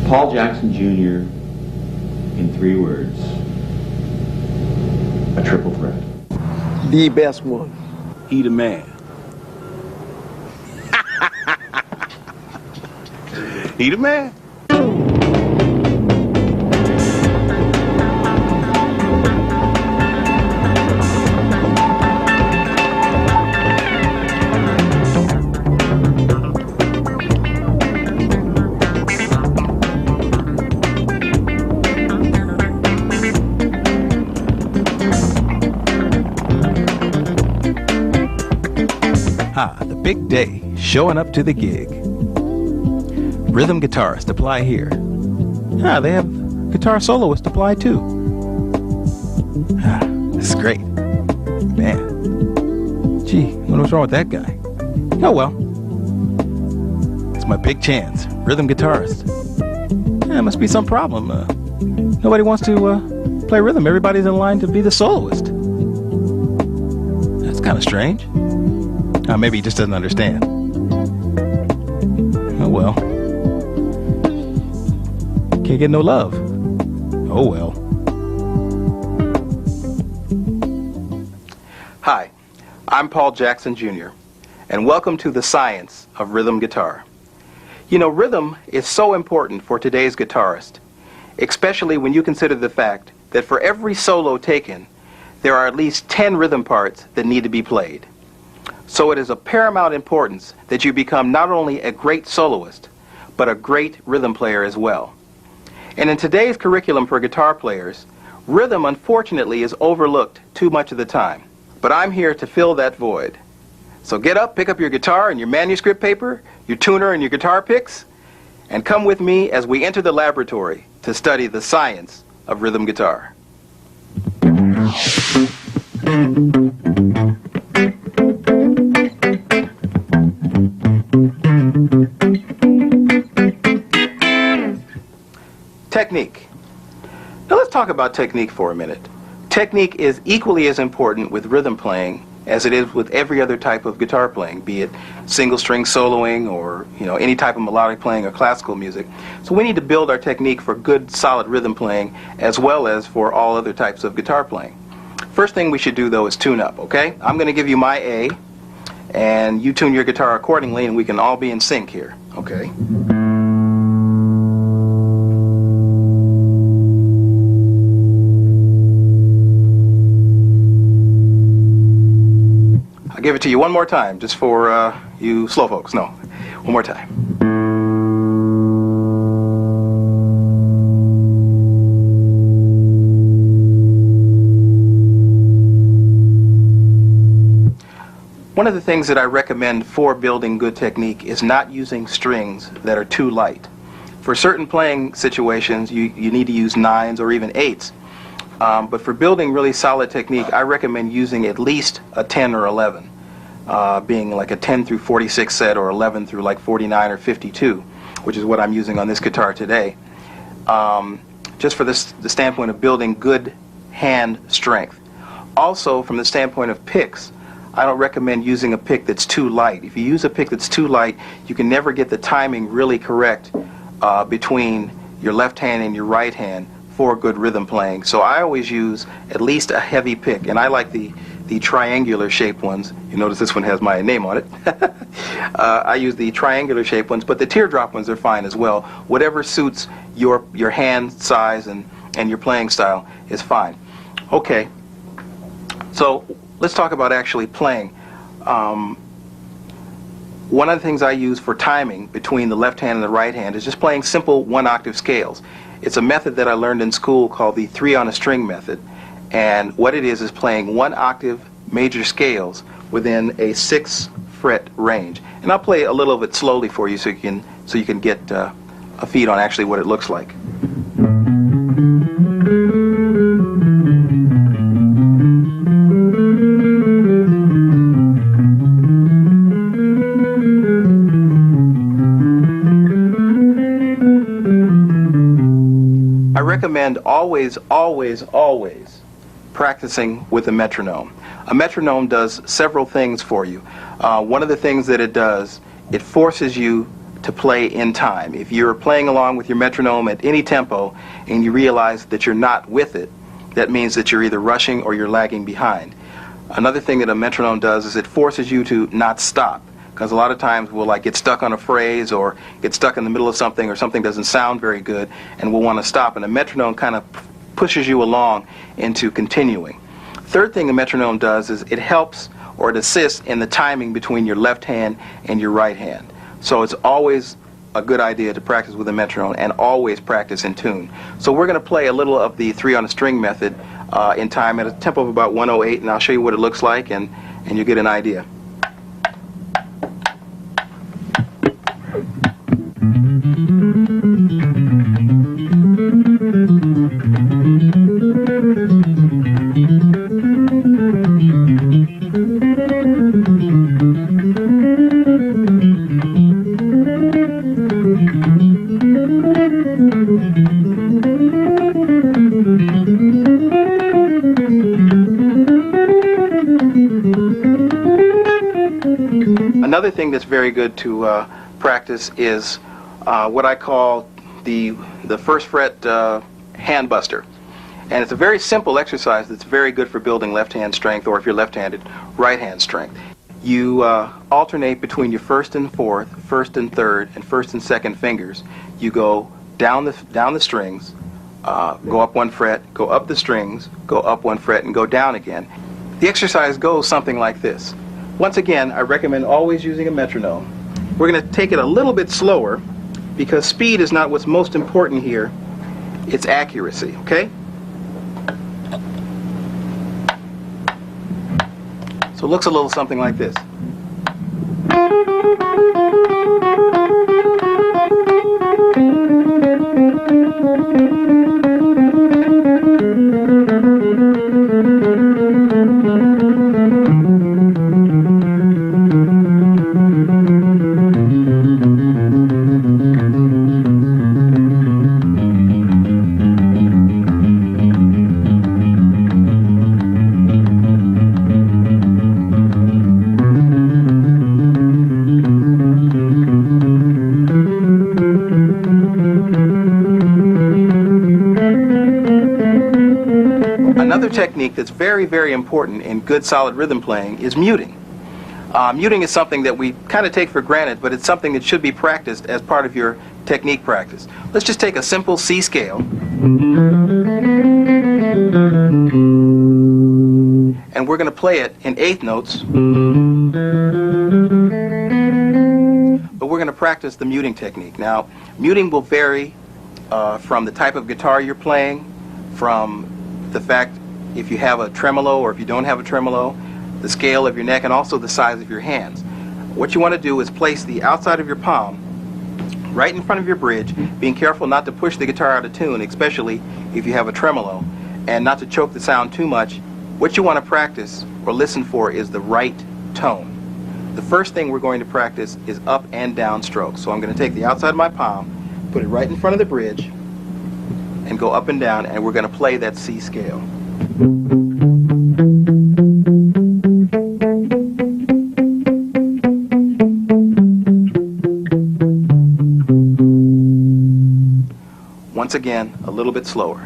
Paul Jackson Jr. in 3 words. A triple threat. The best one. He the man. He the man. The big day, showing up to the gig. Rhythm guitarist, apply here. They have guitar soloist apply too. This is great. Man. Gee, wonder what's wrong with that guy. Oh well. It's my big chance. Rhythm guitarist. Must be some problem. Nobody wants to play rhythm. Everybody's in line to be the soloist. That's kind of strange. Maybe he just doesn't understand. Oh well. Can't get no love. Oh well. Hi, I'm Paul Jackson Jr., and welcome to the science of rhythm guitar. You know, rhythm is so important for today's guitarist, especially when you consider the fact that for every solo taken, there are at least 10 rhythm parts that need to be played. So it is of paramount importance that you become not only a great soloist, but a great rhythm player as well. And in today's curriculum for guitar players, rhythm unfortunately is overlooked too much of the time. But I'm here to fill that void. So get up, pick up your guitar and your manuscript paper, your tuner and your guitar picks, and come with me as we enter the laboratory to study the science of rhythm guitar. Technique. Now let's talk about technique for a minute. Technique is equally as important with rhythm playing as it is with every other type of guitar playing, be it single string soloing or any type of melodic playing or classical music. So we need to build our technique for good solid rhythm playing as well as for all other types of guitar playing. First thing we should do though is tune up, okay? I'm going to give you my A and you tune your guitar accordingly and we can all be in sync here, okay? I'll give it to you one more time, just for you slow folks. No, one more time. One of the things that I recommend for building good technique is not using strings that are too light. For certain playing situations, you need to use 9s or even 8s. But for building really solid technique, I recommend using at least a 10 or 11, being like a 10 through 46 set or 11 through like 49 or 52, which is what I'm using on this guitar today. Just for the standpoint of building good hand strength. Also, from the standpoint of picks, I don't recommend using a pick that's too light. If you use a pick that's too light, you can never get the timing really correct between your left hand and your right hand for good rhythm playing. So I always use at least a heavy pick, and I like the triangular shaped ones. You notice this one has my name on it. I use the triangular shaped ones, but the teardrop ones are fine as well. Whatever suits your hand size and your playing style is fine. Okay, so let's talk about actually playing. One of the things I use for timing between the left hand and the right hand is just playing simple 1-octave scales. It's a method that I learned in school called the 3-on-a-string method, and what it is playing 1-octave major scales within a 6-fret range. And I'll play a little of it slowly for you so you can get a feed on actually what it looks like. I recommend always practicing with a metronome. A metronome does several things for you. One of the things that it does, it forces you to play in time. If you're playing along with your metronome at any tempo and you realize that you're not with it, that means that you're either rushing or you're lagging behind. Another thing that a metronome does is it forces you to not stop, because a lot of times we'll like get stuck on a phrase or get stuck in the middle of something, or something doesn't sound very good and we'll want to stop, and a metronome kind of pushes you along into continuing. Third thing a metronome does is it helps or it assists in the timing between your left hand and your right hand. So it's always a good idea to practice with a metronome and always practice in tune. So we're going to play a little of the 3 on a string method in time at a tempo of about 108, and I'll show you what it looks like, and you'll get an idea. Another thing that's very good to practice is what I call the first fret hand buster. And it's a very simple exercise that's very good for building left hand strength, or if you're left-handed, right hand strength. You alternate between your first and fourth, first and third, and first and second fingers. You go down the strings, go up 1 fret, go up the strings, go up 1 fret, and go down again. The exercise goes something like this. Once again, I recommend always using a metronome. We're going to take it a little bit slower because speed is not what's most important here. It's accuracy, okay? So it looks a little something like this. Another technique that's very, very important in good solid rhythm playing is muting. Muting is something that we kind of take for granted, but it's something that should be practiced as part of your technique practice. Let's just take a simple C scale, and we're going to play it in 8th notes, but we're going to practice the muting technique. Now, muting will vary from the type of guitar you're playing, from the fact if you have a tremolo or if you don't have a tremolo, the scale of your neck, and also the size of your hands. What you want to do is place the outside of your palm right in front of your bridge, being careful not to push the guitar out of tune, especially if you have a tremolo, and not to choke the sound too much. What you want to practice or listen for is the right tone. The first thing we're going to practice is up and down strokes. So I'm going to take the outside of my palm, put it right in front of the bridge, and go up and down, and we're going to play that C scale. Once again, a little bit slower.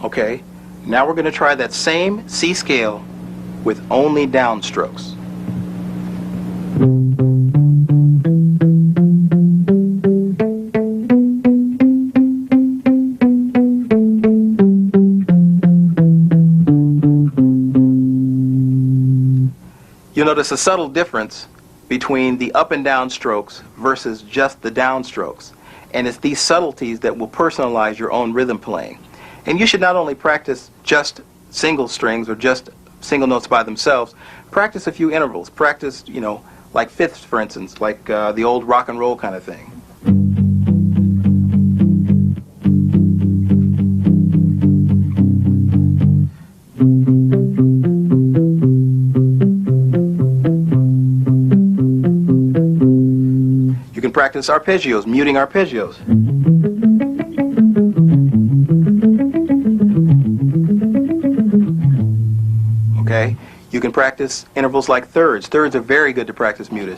Okay, now we're going to try that same C scale with only downstrokes. You'll notice a subtle difference between the up and down strokes versus just the down strokes. And it's these subtleties that will personalize your own rhythm playing. And you should not only practice just single strings or just single notes by themselves, practice a few intervals. Practice, you know, like fifths, for instance, like the old rock and roll kind of thing. You can practice arpeggios, muting arpeggios. Okay? You can practice intervals like thirds. Thirds are very good to practice muted.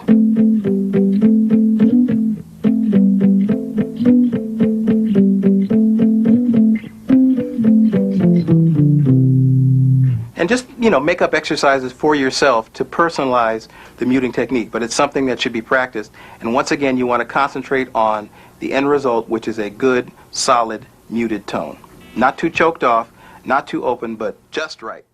And just, make up exercises for yourself to personalize the muting technique. But it's something that should be practiced. And once again, you want to concentrate on the end result, which is a good, solid, muted tone. Not too choked off, not too open, but just right.